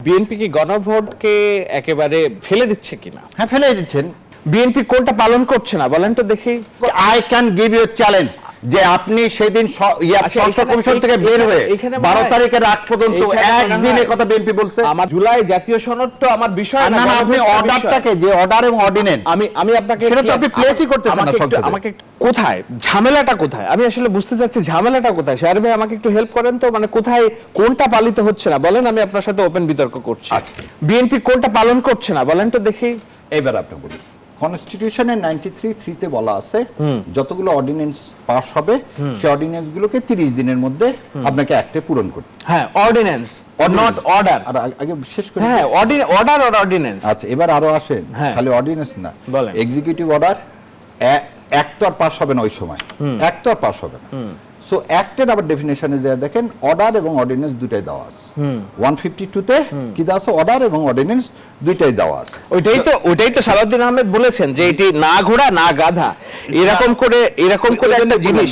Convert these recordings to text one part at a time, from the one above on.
BNP কি গণভোটকে একেবারে ফেলে দিচ্ছে কিনা? হ্যাঁ, ফেলে দিচ্ছেন। বিএনপি কোনটা পালন করছে না বলেন তো দেখি। I can give you challenge যে আপনি সেদিন সংস্কার কমিশন থেকে বের হয়ে 12 তারিখের আগ পর্যন্ত একদিনের কথা বিএনপি বলছে। আমার জুলাই জাতীয় সনদ তো আমার বিষয় না, না, আপনি অর্ডারটাকে, যে অর্ডার এবং অর্ডিন্যান্স, আমি আপনাকে সেটা তো আপনি প্লেসই করতেছেন না সংসদে। আমাকে কোথায় ঝামেলাটা কোথায় আমি আসলে বুঝতে চাচ্ছি, ঝামেলাটা কোথায়? শাহরিয়ার ভাই আমাকে একটু হেল্প করেন তো, মানে কোথায় কোনটা পালিত হচ্ছে না বলেন, আমি আপনার সাথে ওপেন বিতর্ক করছি। বিএনপি কোনটা পালন করছে না বলেন তো দেখি। এবার আপনি বলুন, কনস্টিটিউশনের 93 তে বলা আছে যতগুলো অর্ডিন্যান্স পাস হবে সেই অর্ডিন্যান্স গুলোকে 30 দিনের মধ্যে আপনাকে অ্যাক্টে পূরণ করতে। হ্যাঁ, অর্ডিন্যান্স নট অর্ডার। আর আগে শেষ করি। হ্যাঁ, অর্ডার আর অর্ডিন্যান্স। আচ্ছা, এবার আরো আসেন, খালি অর্ডিন্যান্স না, এক্সিকিউটিভ অর্ডার এক তো আর পাস হবে না ওই সময়, এক তো আর পাস হবে না। সো অ্যাক্টের আবার ডেফিনেশনে যা দেখেন, অর্ডার এবং অর্ডিন্যান্স দুটাই দেওয়া আছে। 152 তে কি দেওয়া আছে? অর্ডার এবং অর্ডিন্যান্স দুইটাই দেওয়া আছে। ওইটাই তো সালাউদ্দিন আহমেদ বলেছেন যে এটি না ঘোড়া না গাধা, এরকম করে একটা জিনিস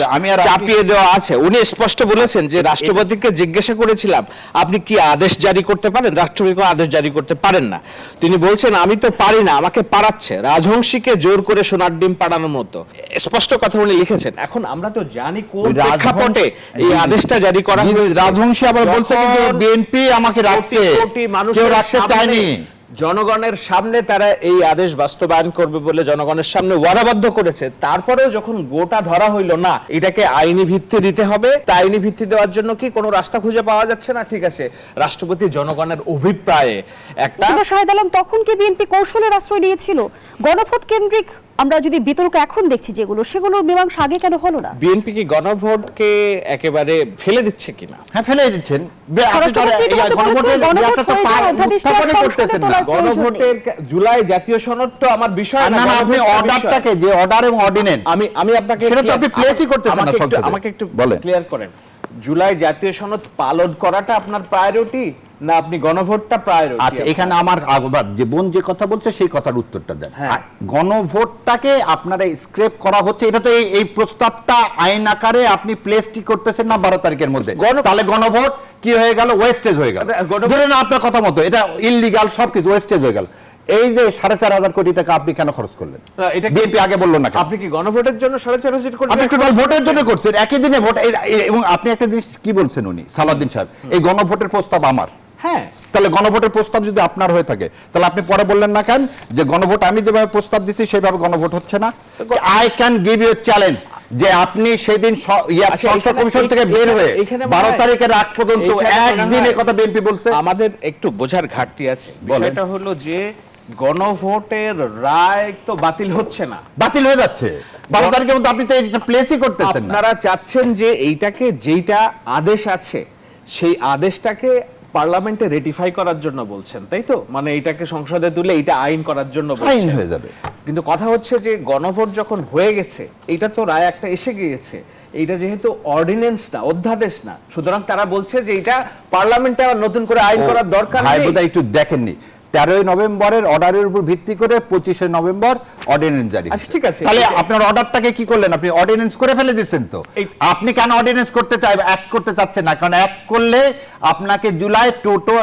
চাপিয়ে দেওয়া আছে। উনি স্পষ্ট বলেছেন যে রাষ্ট্রপতিকে জিজ্ঞাসা করেছিলাম আপনি কি আদেশ জারি করতে পারেন, রাষ্ট্রপতি কোনো আদেশ জারি করতে পারেন না। তিনি বলছেন আমি তো পারি না, আমাকে পারাচ্ছে, রাজহংসীকে জোর করে সোনার ডিম পাড়ানোর মতো। স্পষ্ট কথা উনি লিখেছেন। এখন আমরা তো জানি কোন প্রেক্ষাপটে এই আদেশটা জারি করা হয়েছে। রাজহংসী আবার বলছে কিন্তু বিএনপি আমাকে রাখছে, কেউ রাখতে চায়নি। জনগণের সামনে তারা এই আদেশ বাস্তবায়ন করবে বলে জনগণের সামনে ওয়াদাবদ্ধ করেছে। তারপরেও যখন গোটা ধরা হইল না, এটাকে আইনি ভিত্তি দিতে হবে, তা আইনি ভিত্তি দেওয়ার জন্য কি কোনো রাস্তা খুঁজে পাওয়া যাচ্ছে না? ঠিক আছে, রাষ্ট্রপতি জনগণের অভিপ্রায়ে একটা শাহেদ আলম, তখন কি বিএনপি কৌশলের আশ্রয় নিয়েছিল? গণভোট কেন্দ্রিক আমরা যদি বিতর্ক এখন দেখছি যেগুলো, সেগুলোর মীমাংসা আগে কেন হলো না? বিএনপি কি গণভোটকে একেবারে ফেলে দিচ্ছে কিনা? হ্যাঁ, ফেলে দিচ্ছেন। গণভোটের জুলাই জাতীয় সনদ তো আমার বিষয় না। আপনি অর্ডারটাকে, যে অর্ডার এবং অর্ডিন্যান্স, আমি আপনাকে সেটা তো আপনি প্লেসই করতেছেন না সংসদে। আমাকে একটু ক্লিয়ার করেন, জুলাই জাতীয় সনদ পালন করাটা আপনার প্রায়োরিটি না আপনি গণভোটটা প্রায়োরিটি? আচ্ছা, এখানে আমার আবার যে বোন যে কথা বলছে সেই কথার উত্তরটা দেন। গণভোটটাকে আপনারা স্ক্রেপ করা হচ্ছে, এটা তো এই প্রস্তাবটা আইন আকারে আপনি প্লেসটি করতেছেন না 12 তারিখের মধ্যে, তাহলে গণভোট কি হয়ে গেল? ওয়েস্টেজ হয়ে গেল। ধরেন আপনার কথা মতো এটা ইললিগাল, সবকিছু ওয়েস্টেজ হয়ে গেল। এই যে 4,500 কোটি টাকা আপনি কেন খরচ করলেন? এটা বিএনপি আগে বললো না। আপনি কি গণভোটের জন্য 4,500 কোটি? আপনি টোটাল ভোটের জন্য করছেন, একই দিনে ভোট। এবং আপনি একটা জিনিস কি বলছেন উনি, সালাউদ্দিন সাহেব, এই গণভোটের প্রস্তাব আমার। হ্যাঁ, তাহলে গণভোটের প্রস্তাব যদি আপনার হয়ে থাকে, তাহলে আপনি পরে বললেন না কেন যে গণভোট আমি যেভাবে প্রস্তাব দিচ্ছি সেভাবে গণভোট হচ্ছে না? I can give you challenge যে আপনি সেদিন সংস্কার কমিশন থেকে বের হয়ে 12 তারিখের আগ পর্যন্ত একদিনের কথা বিএনপি বলছে। আমাদের একটু বোঝার ঘাটতি আছে। বিষয়টা হলো যে গণভোটের রায় তো বাতিল হচ্ছে না, বাতিল হয়ে যাচ্ছে 12 তারিখের মধ্যে। আপনি তো এটা প্লেসই করতেছেন না। আপনারা চাচ্ছেন যে এইটাকে, যেটা আদেশ আছে সেই আদেশটাকে পার্লামেন্টে রেটিফাই করার জন্য বলছেন, তাই তো? মানে এটাকে সংসদে তুলে এটা আইন করার জন্য আইন হয়ে যাবে। কিন্তু কথা হচ্ছে যে গণভোট যখন হয়ে গেছে, এটা তো রায় একটা এসে গিয়েছে, এইটা যেহেতু অর্ডিন্যান্স না, অধ্যাদেশ না, সুতরাং তারা বলছে যে এটা পার্লামেন্টে আবার নতুন করে আইন করার দরকার নেই। বোধহয় একটু দেখেননি, 13 নভেম্বরের অর্ডারের উপর ভিত্তি করে 25 নভেম্বর অর্ডিন্যান্স জারি। আচ্ছা, ঠিক আছে, তাহলে আপনার অর্ডারটাকে কি করলেন? আপনি অর্ডিন্যান্স করে ফেলে দিচ্ছেন। তো আপনি কেন অর্ডিন্যান্স করতে অ্যাক্ট করতে চাচ্ছেন না? কারণ অ্যাক্ট করলে আপনাকে জুলাই টোটো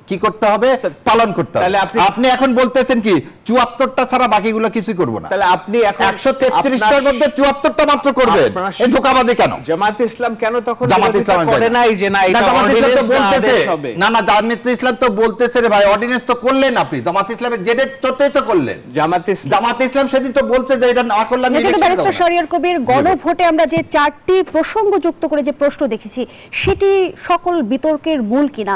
কি করতে হবে? পালন করতে হবে। আপনি এখন বলতেছেন কি 74টা ছাড়া বাকিগুলো কিছুই করব না। তাহলে আপনি এখন 133টার মধ্যে 74টা মাত্র করবেন। এই ধোঁকাবাজি কেন? জামায়াতে ইসলাম কেন তখন জামায়াতে ইসলাম করে নাই যে না এটা অর্ডিন্যান্স বলতেছে? না, জামায়াতে ইসলাম তো বলতেছে রে ভাই, অর্ডিন্যান্স তো করলেন আপনি। জামায়াতে ইসলামের জেডের চোতেই তো করলেন। জামায়াতে ইসলাম সেদিন তো বলছে যে এটা না করলে আমি কিন্তু ব্যারিস্টার শরিয়ার কবির, গণভোটে আমরা যে 4টি প্রসঙ্গ যুক্ত করে যে প্রশ্ন দেখেছি, সেটি সকল বিতর্কের মূল কিনা?